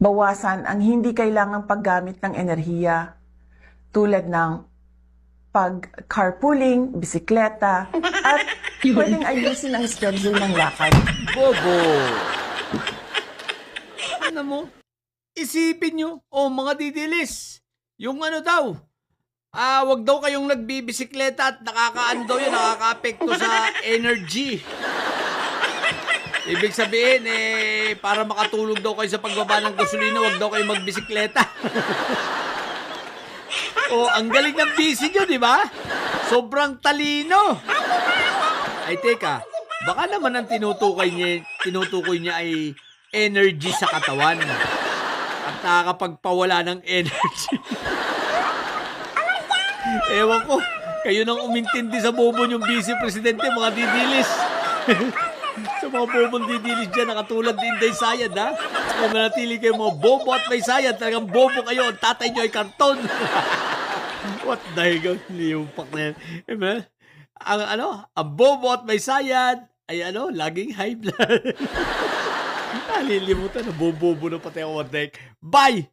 Bawasan ang hindi kailangang paggamit ng enerhiya tulad ng pag-carpooling, bisikleta, at pwedeng ayusin ang schedule ng lakad. Bobo! Ano mo? Isipin nyo, mga didilis. Yung ano daw, wag daw kayong nagbibisikleta at nakakaano daw yun, nakaka-apekto sa energy. Ibig sabihin, para makatulog daw kayo sa pagbaba ng gasolina, wag daw kayo magbisikleta. Ang galing ng busy nyo, di ba? Sobrang talino. Ay, teka, baka naman ang tinutukoy niya ay energy sa katawan. At nakakapagpawala ng energy. Ewan ko, kayo nang umintindi sa bobo yung vice presidente, mga didilis. Sa mga bobong didilis dyan, nakatulad din Inday Sayad, ha? Kung manatili kayo mga bobo at may sayad, talagang bobo kayo, ang tatay nyo ay karton. What the hell, yung pak na yan. Ang bobo at may sayad, ay laging high blood. Nalilimutan na bobo na pati ako. Bye!